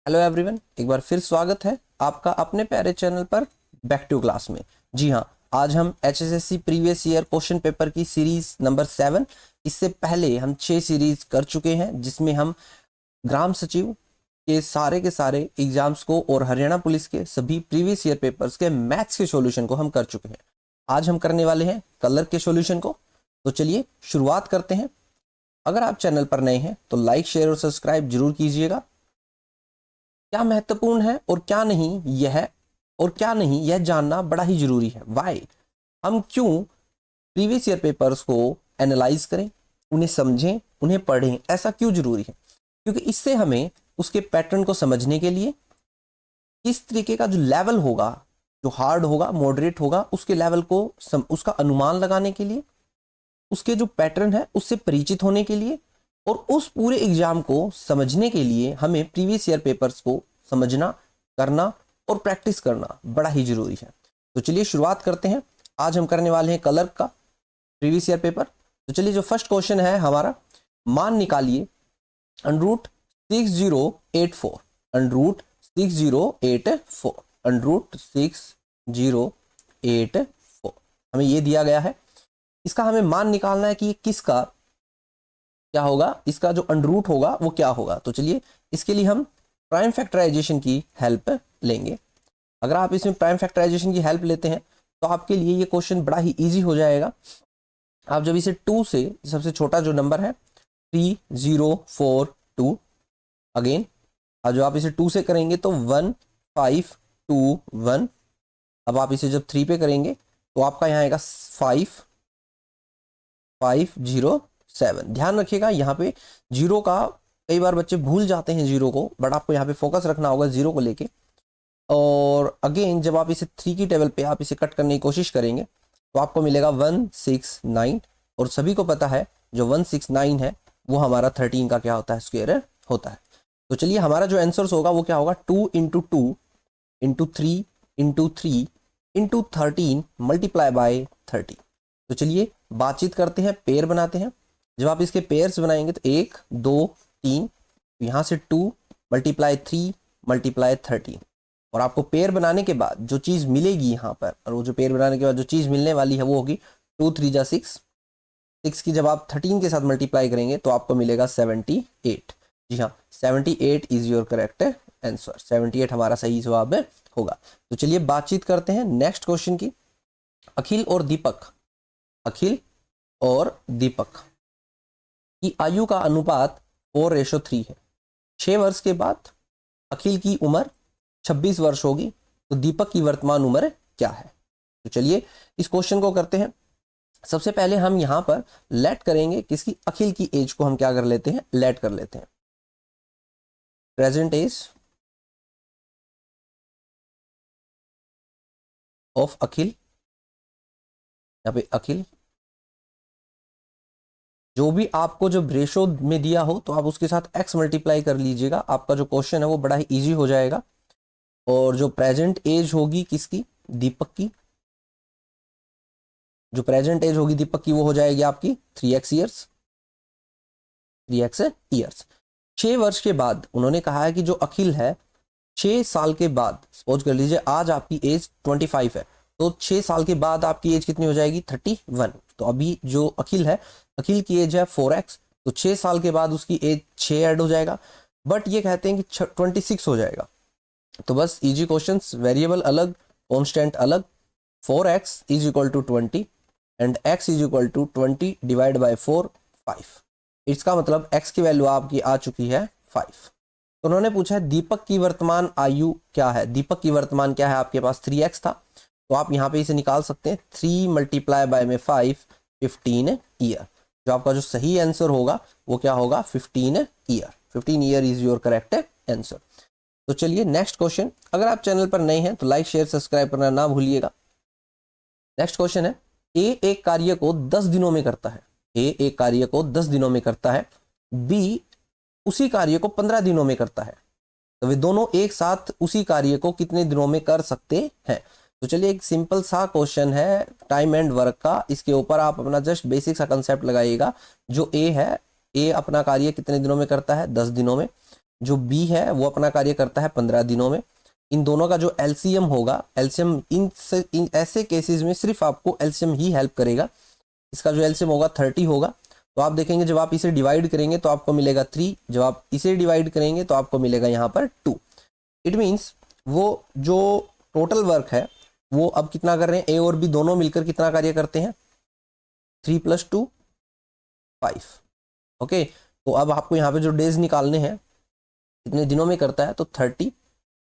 Hello everyone, एक बार फिर स्वागत है आपका अपने प्यारे चैनल पर बैक टू क्लास में। जी हाँ, आज हम HSSC previous year question paper की सीरीज नंबर 7। इससे पहले हम 6 सीरीज कर चुके हैं, जिसमें हम ग्राम सचिव के सारे एग्जाम्स को और हरियाणा पुलिस के सभी प्रीवियस ईयर पेपर्स के मैथ्स के सॉल्यूशन को हम कर चुके हैं। आज हम करने वाले हैं कलर के सॉल्यूशन को। तो चलिए शुरुआत करते हैं। अगर आप चैनल पर नए हैं तो लाइक, शेयर और सब्सक्राइब जरूर कीजिएगा। क्या महत्वपूर्ण है और क्या नहीं यह जानना बड़ा ही जरूरी है। वाई, हम क्यों प्रीवियस ईयर पेपर्स को एनालाइज करें, उन्हें समझें, उन्हें पढ़ें, ऐसा क्यों जरूरी है? क्योंकि इससे हमें उसके पैटर्न को समझने के लिए, किस तरीके का जो लेवल होगा, जो हार्ड होगा, मॉडरेट होगा, उसके लेवल को उसका अनुमान लगाने के लिए, उसके जो पैटर्न है उससे परिचित होने के लिए और उस पूरे एग्जाम को समझने के लिए हमें प्रीवियस ईयर पेपर्स को समझना, करना और प्रैक्टिस करना बड़ा ही जरूरी है। तो चलिए शुरुआत करते हैं। आज हम करने वाले हैं कलर का प्रीवियस ईयर पेपर। तो चलिए, जो फर्स्ट क्वेश्चन है हमारा, मान निकालिए √6084 √6084 हमें ये दिया गया है। इसका हमें मान निकालना है कि ये किसका क्या होगा, इसका जो अंडरूट होगा वो क्या होगा। तो चलिए, इसके लिए हम प्राइम फैक्टराइजेशन की हेल्प लेंगे। अगर आप इसमें प्राइम फैक्टराइजेशन की हेल्प लेते हैं तो आपके लिए ये क्वेश्चन बड़ा ही इजी हो जाएगा। आप जब इसे 2 से, सबसे छोटा जो नंबर है 3042, अगेन जो आप इसे 2 से करेंगे तो 1521। अब आप इसे जब 3 पे करेंगे तो आपका यहाँ आएगा 5507। ध्यान रखिएगा, यहाँ पे जीरो का कई बार बच्चे भूल जाते हैं जीरो को, बट आपको यहाँ पे फोकस रखना होगा जीरो को लेके। और अगेन जब आप इसे 3 की टेबल पे आप इसे कट करने की कोशिश करेंगे तो आपको मिलेगा 169। और सभी को पता है जो 169 है वो हमारा 13 का क्या होता है, स्क्वायर होता है। तो चलिए, हमारा जो आंसर होगा वो क्या होगा, 2 × 2 × 3 × 3 × 13 मल्टीप्लाई बाय 30। तो चलिए बातचीत करते हैं, पेयर बनाते हैं। जब आप इसके पेयर्स बनाएंगे तो 1 2 3, यहाँ से 2 × 3 × 13। और आपको पेयर बनाने के बाद जो चीज़ मिलेगी यहाँ पर, और वो जो पेयर बनाने के बाद जो चीज़ मिलने वाली है वो होगी 2 3 जा 6। 6 की जब आप 13 के साथ मल्टीप्लाई करेंगे तो आपको मिलेगा 78। जी हाँ, 78 इज योर करेक्ट आंसर। 78 हमारा सही जवाब होगा। तो चलिए बातचीत करते हैं नेक्स्ट क्वेश्चन की। अखिल और दीपक की आयु का अनुपात 4:3 है। 6 वर्ष के बाद अखिल की उम्र 26 वर्ष होगी, तो दीपक की वर्तमान उम्र क्या है? तो चलिए इस क्वेश्चन को करते हैं। सबसे पहले हम यहां पर लेट करेंगे किसकी, अखिल की एज को हम क्या कर लेते हैं, लेट कर लेते हैं। प्रेजेंट एज ऑफ अखिल, यहाँ पे अखिल, जो भी आपको जब रेशो में दिया हो तो आप उसके साथ x मल्टीप्लाई कर लीजिएगा। आपका जो क्वेश्चन है वो बड़ा ही इजी हो जाएगा। और जो प्रेजेंट एज होगी किसकी, दीपक की, जो प्रेजेंट एज होगी दीपक की वो हो जाएगी आपकी 3x ईयर्स। 6 वर्ष के बाद उन्होंने कहा है कि जो अखिल है 6 साल के बाद, सपोज कर लीजिए आज आपकी एज 25 है, तो 6 साल के बाद आपकी एज कितनी हो जाएगी, 31। तो अभी जो अखिल है, अखिल की एज है 4x, तो 6 साल के बाद उसकी एज 6 ऐड हो जाएगा। बट ये कहते हैं कि 26 हो जाएगा। तो बस इजी क्वेश्चंस, वेरिएबल अलग, कांस्टेंट अलग। 4x is equal to 20 and x is equal to 20 divide by 4 5। इसका मतलब x की वैल्यू आपकी आ चुकी है 5। तो उन्होंने पूछा है दीपक की वर्तमान आयु क्या है। दीपक की वर्तमान क्या है, आपके पास 3x था, तो आप यहाँ पे इसे निकाल सकते हैं। 3 मल्टीप्लाई बाय में 5, 15 ईयर। जो आपका जो सही आंसर होगा वो क्या होगा, 15 year. 15 year is your correct answer. तो चलिए नेक्स्ट क्वेश्चन। अगर आप चैनल पर नए हैं तो लाइक, शेयर, सब्सक्राइब करना ना भूलिएगा। नेक्स्ट क्वेश्चन है, ए एक कार्य को 10 दिनों में करता है। ए एक कार्य को 10 दिनों में करता है, बी उसी कार्य को 15 दिनों में करता है, तो वे दोनों एक साथ उसी कार्य को कितने दिनों में कर सकते हैं? तो चलिए, एक सिंपल सा क्वेश्चन है टाइम एंड वर्क का। इसके ऊपर आप अपना जस्ट बेसिक सा कंसेप्ट लगाइएगा। जो ए है, ए अपना कार्य कितने दिनों में करता है, 10 दिनों में। जो बी है वो अपना कार्य करता है 15 दिनों में। इन दोनों का जो एलसीएम होगा, एलसीएम इन ऐसे केसेस में सिर्फ आपको एलसीएम ही हेल्प करेगा। इसका जो एलसीएम होगा 30 होगा। तो आप देखेंगे जब आप इसे डिवाइड करेंगे तो आपको मिलेगा 3, जब आप इसे डिवाइड करेंगे तो आपको मिलेगा यहाँ पर 2। इट मीन्स वो जो टोटल वर्क है वो अब कितना कर रहे हैं, ए और बी दोनों मिलकर कितना कार्य करते हैं, 3 + 2 5। ओके, तो अब आपको यहाँ पे जो डेज निकालने हैं कितने दिनों में करता है, तो 30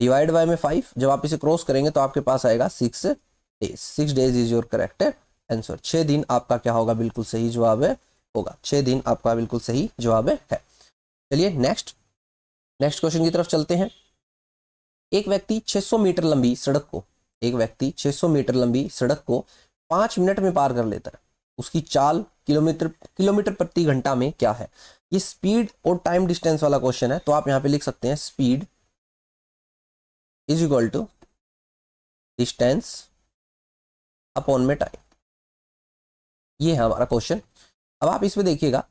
डिवाइड बाय में 5, जब आप इसे क्रॉस करेंगे तो आपके पास आएगा 6 days. 6 days is your correct answer. 6 दिन आपका क्या होगा, बिल्कुल सही जवाब है होगा। 6 दिन आपका बिल्कुल सही जवाब है। चलिए नेक्स्ट क्वेश्चन की तरफ चलते हैं। एक व्यक्ति 600 मीटर लंबी सड़क को 5 मिनट में पार कर लेता है। उसकी चाल किलोमीटर प्रति घंटा में क्या है। ये स्पीड और टाइम डिस्टेंस वाला क्वेश्चन है, तो आप यहाँ पे लिख सकते हैं speed is equal to distance upon में टाइम। ये है हमारा क्वेश्चन। अब आप इसमें देखिएगा,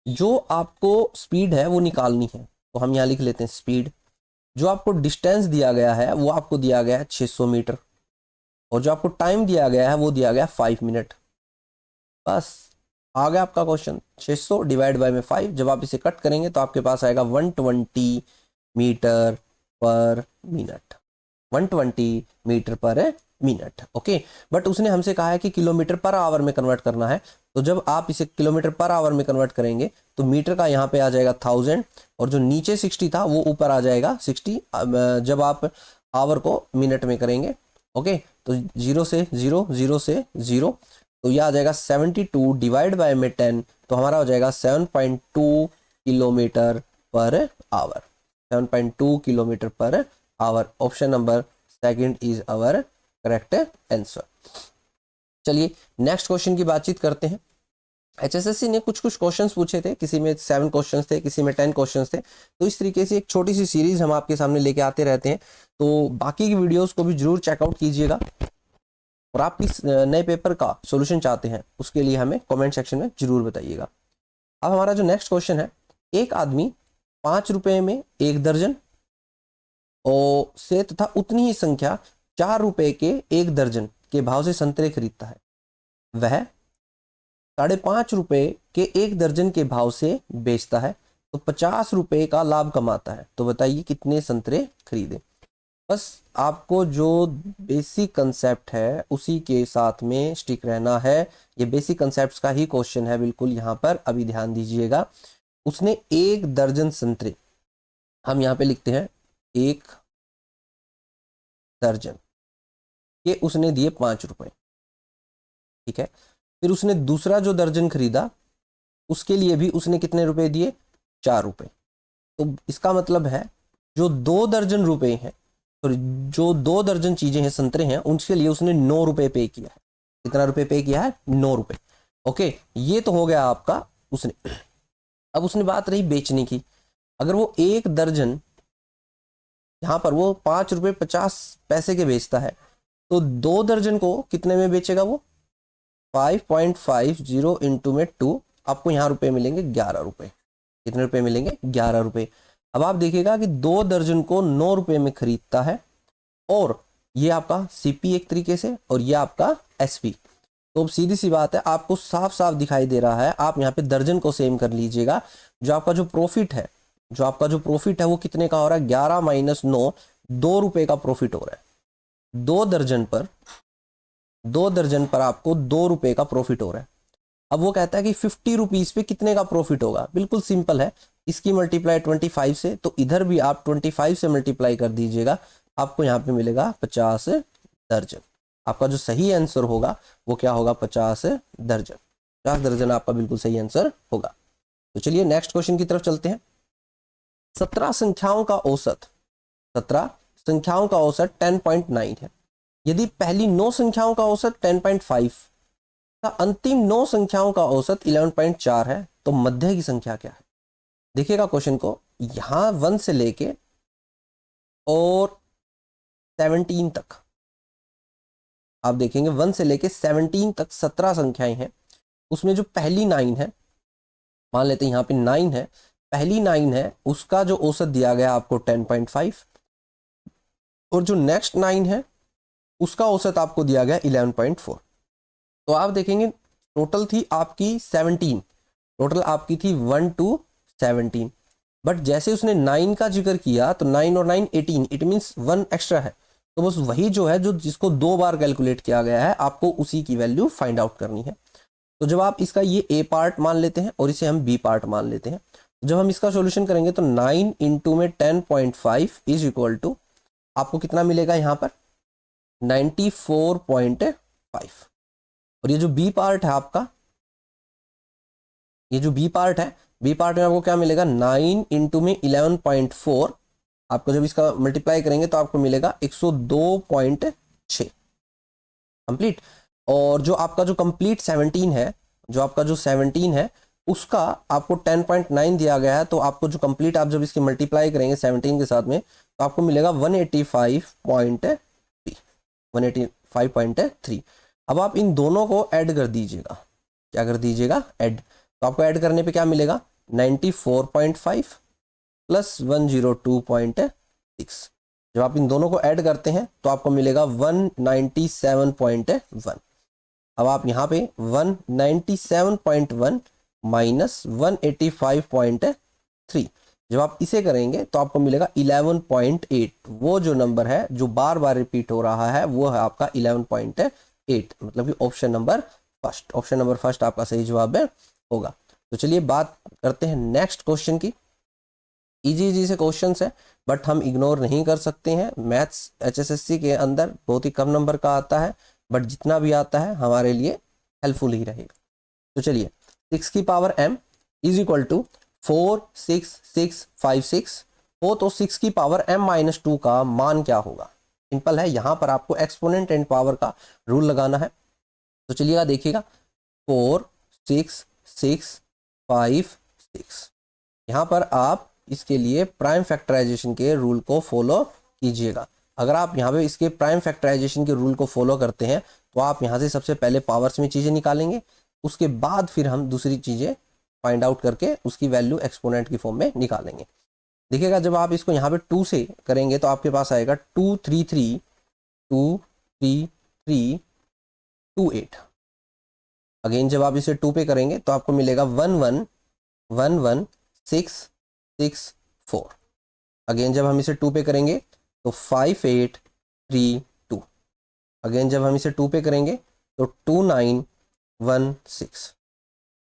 जो आपको स्पीड है वो निकालनी है, तो हम यहाँ लिख लेते हैं स्पीड। जो आपको डिस्टेंस दिया गया है वो आपको दिया गया है 600 मीटर, और जो आपको टाइम दिया गया है वो दिया गया 5 मिनट। बस आ गया आपका क्वेश्चन। 600 डिवाइड बाय में 5, जब आप इसे कट करेंगे तो आपके पास आएगा 120 metre per minute. 120 metre per minute. Okay, but उसने हमसे कहा है कि किलोमीटर पर आवर में कन्वर्ट करना है, तो जब आप इसे किलोमीटर पर आवर में कन्वर्ट करेंगे तो मीटर का यहाँ पे आ जाएगा 1000, और जो नीचे 60 था वो ऊपर आ जाएगा 60, जब आप आवर को मिनट में करेंगे। ओके, तो 0 से 0, 0 से 0, तो यह आ जाएगा 72 डिवाइड बाय में 10, तो हमारा हो जाएगा 7.2 kilometre per hour. 7.2 kilometre per hour. Option number second is our correct answer. चलिए नेक्स्ट क्वेश्चन की बातचीत करते हैं। एचएसएससी ने कुछ क्वेश्चंस पूछे थे, किसी में 7 क्वेश्चंस थे, किसी में 10 क्वेश्चंस थे। तो इस तरीके से एक छोटी सी सीरीज हम आपके सामने लेके आते रहते हैं, तो बाकी की वीडियोस को भी जरूर चेकआउट कीजिएगा। और आप किस नए पेपर का सॉल्यूशन चाहते हैं उसके लिए हमें कमेंट सेक्शन में जरूर बताइएगा। अब हमारा जो नेक्स्ट क्वेश्चन है, एक आदमी 5 रुपए में 1 दर्जन और से तथा उतनी ही संख्या 4 रुपए के 1 दर्जन के भाव से संतरे खरीदता है। वह 5.5 रुपए के 1 दर्जन के भाव से बेचता है, तो 50 रुपए का लाभ कमाता है। तो बताइए कितने संतरे खरीदे। बस आपको जो बेसिक कंसेप्ट है उसी के साथ में स्टिक रहना है। ये बेसिक कंसेप्ट्स का ही क्वेश्चन है बिल्कुल यहाँ पर, अभी ध्यान दीजिएगा। उसने 1 दर्जन संतरे, हम यहाँ पे लिखते हैं 1 दर्जन के उसने दिए 5 रुपए। ठीक है, फिर उसने दूसरा जो दर्जन खरीदा उसके लिए भी उसने कितने रुपए दिए, 4 रुपए। तो इसका मतलब है जो 2 दर्जन रुपए हैं, तो जो 2 दर्जन चीजें हैं, संतरे हैं, उनके लिए उसने 9 रुपए पे किया है। कितना रुपए पे किया है, 9 रुपए। ओके, ये तो हो गया आपका उसने। अब उसने बात रही बेचने की। अगर वो 1 दर्जन यहाँ पर वो 5 रुपए 50 पैसे के बेचता है, तो 2 दर्जन को कितने में बेचेगा वो, 5.50 इंटू में 2, आपको यहाँ रुपए मिलेंगे 11 रुपए। कितने रुपए मिलेंगे, 11 रुपए। अब आप देखिएगा कि 2 दर्जन को 9 रुपए में खरीदता है, और ये आपका सीपी एक तरीके से, और ये आपका एसपी। तो अब सीधी सी बात है, आपको साफ साफ दिखाई दे रहा है। आप यहाँ पे दर्जन को सेम कर लीजिएगा। जो आपका जो प्रॉफिट है वो कितने का हो रहा है, 11 - 9, 2 रुपए का प्रॉफिट हो रहा है। 2 दर्जन पर आपको 2 रुपए का प्रॉफिट हो रहा है। अब वो कहता है कि 50 रुपीज पे कितने का प्रॉफिट होगा। बिल्कुल सिंपल है, इसकी मल्टीप्लाई 25 से, तो इधर भी आप 25 से मल्टीप्लाई कर दीजिएगा, आपको यहाँ पे मिलेगा 50 दर्जन। आपका जो सही आंसर होगा वो क्या होगा, 50 दर्जन। 50 दर्जन आपका बिल्कुल सही आंसर होगा। तो चलिए नेक्स्ट क्वेश्चन की तरफ चलते हैं। 17 संख्याओं का औसत 10.9 है। यदि पहली 9 संख्याओं का औसत 10.5 का, अंतिम 9 संख्याओं का औसत 11.4 है, तो मध्य की संख्या क्या है। देखिएगा क्वेश्चन को, यहां 1 से लेके और 17 तक आप देखेंगे, 1 से लेके 17 तक 17 संख्याएं हैं। उसमें जो पहली 9 है, मान लेते हैं यहाँ पे 9 है, पहली 9 है उसका जो औसत दिया गया आपको 10.5 और जो नेक्स्ट 9 है उसका औसत आपको दिया गया 11.4। तो आप देखेंगे टोटल थी आपकी 17, टोटल आपकी थी 1 to 17, बट जैसे उसने 9 का जिक्र किया तो 9 और 9 18, इट मीन्स 1 एक्स्ट्रा है। तो बस वही जो है जो जिसको 2 बार कैलकुलेट किया गया है आपको उसी की वैल्यू फाइंड आउट करनी है। तो जब आप इसका ये ए पार्ट मान लेते हैं और इसे हम बी पार्ट मान लेते हैं, जब हम इसका सॉल्यूशन करेंगे तो 9 इंटू में 10.5 इज इक्वल टू आपको कितना मिलेगा यहाँ पर 94.5। और ये जो बी पार्ट है आपका, ये जो बी पार्ट है, बी पार्ट में आपको क्या मिलेगा 9 इंटू में 11.4, आपको जब इसका मल्टीप्लाई करेंगे तो आपको मिलेगा 102.6 कंप्लीट। और जो आपका जो कंप्लीट 17 है, जो आपका जो 17 है उसका आपको 10.9 दिया गया है, तो आपको जो कंप्लीट आप जब इसकी मल्टीप्लाई करेंगे 17 के साथ में तो आपको मिलेगा 185.3। अब आप इन दोनों को ऐड कर दीजिएगा, क्या कर दीजिएगा ऐड, तो आपको ऐड करने पे क्या मिलेगा 94.5 प्लस 102.6। जब आप इन दोनों को ऐड करते हैं तो आपको मिलेगा 197.1। अब आप यहाँ पे 197.1 माइनस 185.3 जब आप इसे करेंगे तो आपको मिलेगा 11.8। वो जो नंबर है जो बार बार रिपीट हो रहा है वो है आपका 11.8, मतलब कि ऑप्शन नंबर फर्स्ट आपका सही जवाब है होगा। तो चलिए बात करते हैं नेक्स्ट क्वेश्चन की। इजी से क्वेश्चंस है बट हम इग्नोर नहीं कर सकते हैं। मैथ्स HSSC के अंदर बहुत ही कम नंबर का आता है, बट जितना भी आता है हमारे लिए हेल्पफुल ही रहेगा। तो चलिए 6 की power m is equal to 4 6 6 5 6 हो, तो 6 की पावर m-2 का मान क्या होगा। सिंपल है, यहाँ पर आपको एक्सपोनेंट एंड पावर का रूल लगाना है। तो चलिएगा देखिएगा 4 6 6 5 6, यहाँ पर आप इसके लिए प्राइम फैक्टराइजेशन के रूल को फॉलो कीजिएगा। अगर आप यहाँ पे इसके प्राइम फैक्टराइजेशन के रूल को फॉलो करते हैं तो आप यहाँ से सबसे पहले पावर्स में चीज़ें निकालेंगे, उसके बाद फिर हम दूसरी चीज़ें फाइंड आउट करके उसकी वैल्यू एक्सपोनेंट की फॉर्म में निकालेंगे। देखिएगा जब आप इसको यहाँ पे 2 से करेंगे तो आपके पास आएगा 2 3 3 2 3 3 2 8। अगेन जब आप इसे 2 पे करेंगे तो आपको मिलेगा 1 1 1 1 6 6 4। अगेन जब हम इसे 2 पे करेंगे तो 5 8 3 2। अगेन जब हम इसे 2 पे करेंगे तो 2 9 1 6।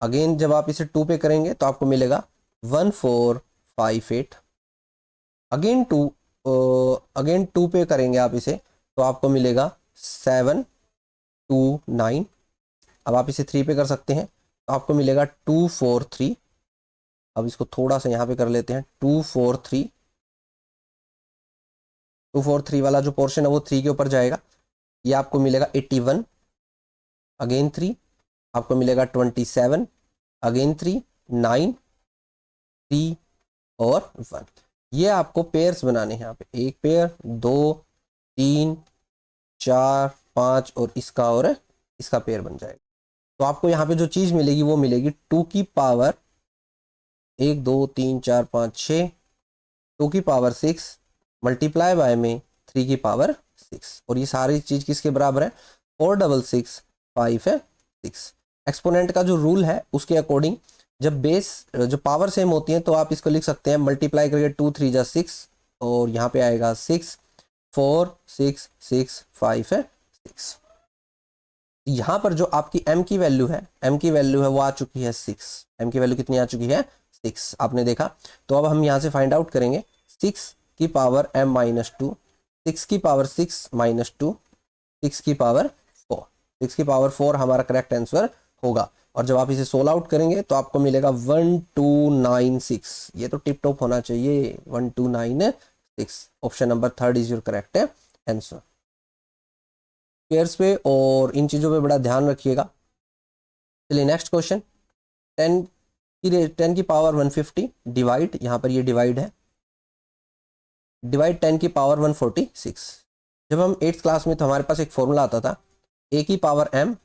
अगेन जब आप इसे 2 पे करेंगे तो आपको मिलेगा 1 4 5 8। अगेन 2 पे करेंगे आप इसे तो आपको मिलेगा 7 2 9। अब आप इसे 3 पे कर सकते हैं तो आपको मिलेगा 2 4 3। अब इसको थोड़ा सा यहाँ पे कर लेते हैं 2 4 3। 2 4 3 वाला जो पोर्शन है वो 3 के ऊपर जाएगा, ये आपको मिलेगा 81। अगेन 3 आपको मिलेगा 27। अगेन 3 9 3 और 1। ये आपको पेयर्स बनाने हैं, यहाँ पे एक पेयर 2 3 4 5 और इसका पेयर बन जाएगा। तो आपको यहाँ पे जो चीज़ मिलेगी वो मिलेगी 2 की पावर 1 2 3 4 5 6, 2 की पावर 6 मल्टीप्लाई बाय में 3 की पावर 6। और ये सारी चीज़ किसके बराबर है 4 6 6 5 है 6। एक्सपोनेंट का जो रूल है उसके अकॉर्डिंग जब बेस जो पावर सेम होती है तो आप इसको लिख सकते हैं मल्टीप्लाई करके 2 3 जा 6 और यहाँ पे आएगा 6 4 6 6 5 है 6। यहाँ पर जो आपकी m की वैल्यू है वो आ चुकी है 6। m की वैल्यू कितनी आ चुकी है 6, आपने देखा। तो अब हम यहाँ से फाइंड आउट करेंगे 6 की पावर m-2, 6 की पावर 6 माइनस 2, 6 की पावर 4। 6 की पावर 4 हमारा करेक्ट आंसर होगा। और जब आप इसे सोल्व आउट करेंगे तो आपको मिलेगा 1296। ये तो टिप टॉप होना चाहिए 1296। Option number 3 is your correct answer. Pairs पे और इन चीज़ों पे बड़ा ध्यान रखिएगा। चलिए नेक्स्ट क्वेश्चन 10 की पावर 150 डिवाइड, यहाँ पर ये डिवाइड है, डिवाइड 10 की पावर 146। जब हम 8th क्लास में तो हमारे पास एक फॉर्मूला आता था a की पावर m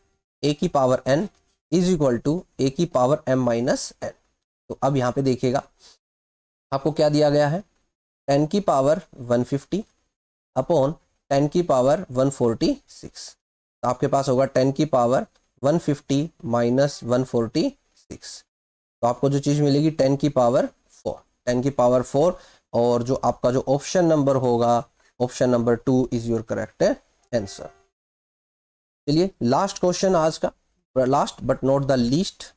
a की power n is equal to a की पावर m-n। तो अब यहाँ पे देखिएगा आपको क्या दिया गया है, 10 की पावर 150 अपॉन 10 की पावर 146। तो आपके पास होगा 10 की पावर 150 माइनस 146। तो आपको जो चीज़ मिलेगी 10 की पावर 4, 10 की पावर 4। और जो आपका जो ऑप्शन नंबर होगा, option number 2 is your correct answer. चलिए लास्ट क्वेश्चन आज का, last but not the least.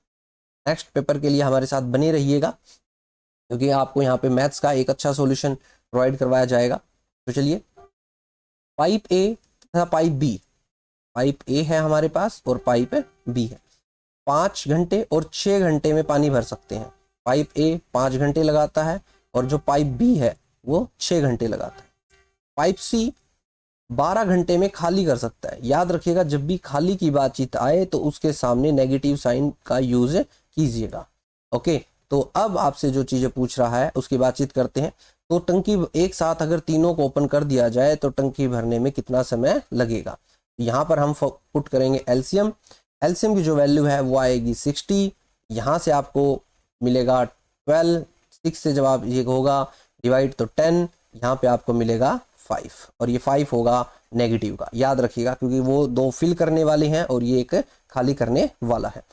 Next paper के लिए हमारे साथ बने रहिएगा, क्योंकि आपको यहाँ पे मैथ्स का एक अच्छा सॉल्यूशन प्रोवाइड करवाया जाएगा। तो चलिए, पाइप ए तथा पाइप बी, पाइप ए है हमारे पास और पाइप बी है। 5 घंटे और 6 घंटे में पानी भर सकते हैं। पाइप ए 5 घंटे लगाता है और जो पाइप बी है वो 6 घंटे लगाता है। पाइप सी 12 घंटे में खाली कर सकता है। याद रखिएगा, जब भी खाली की बातचीत आए तो उसके सामने नेगेटिव साइन का यूज कीजिएगा। ओके, तो अब आपसे जो चीज़ें पूछ रहा है उसकी बातचीत करते हैं। तो टंकी एक साथ अगर तीनों को ओपन कर दिया जाए तो टंकी भरने में कितना समय लगेगा। यहाँ पर हम पुट करेंगे एलसीएम। एलसीएम की जो वैल्यू है वो आएगी 60। यहाँ से आपको मिलेगा 12, 6 से जब आप ये होगा डिवाइड तो 10, यहाँ पे आपको मिलेगा 5 और ये 5 होगा नेगेटिव का। याद रखिएगा, क्योंकि वो 2 फिल करने वाले हैं और ये एक खाली करने वाला है।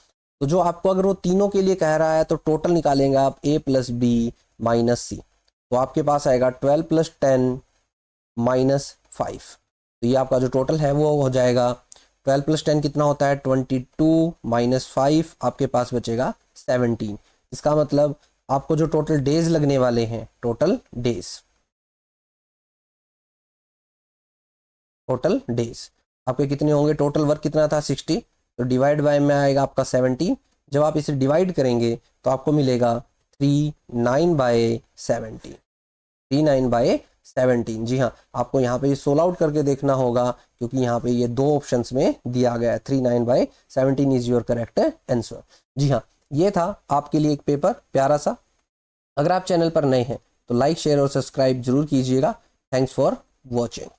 तो जो आपको अगर वो तीनों के लिए कह रहा है तो टोटल निकालेंगे आप a प्लस बी माइनस सी। तो आपके पास आएगा 12 प्लस 10 माइनस 5। तो ये आपका जो टोटल है वो हो जाएगा 12 प्लस 10 कितना होता है 22 माइनस 5, आपके पास बचेगा 17। इसका मतलब आपको जो टोटल डेज लगने वाले हैं, टोटल डेज आपके कितने होंगे, टोटल वर्क कितना था 60, तो डिवाइड बाय में आएगा आपका 17। जब आप इसे डिवाइड करेंगे तो आपको मिलेगा 39/17, 39/17। जी हाँ, आपको यहाँ पे ये सोल्व आउट करके देखना होगा, क्योंकि यहाँ पे ये 2 ऑप्शंस में दिया गया है। 39/17 इज योर करेक्ट आंसर। जी हाँ, ये था आपके लिए एक पेपर प्यारा सा। अगर आप चैनल पर नए हैं तो लाइक, शेयर और सब्सक्राइब जरूर कीजिएगा। Thanks for watching.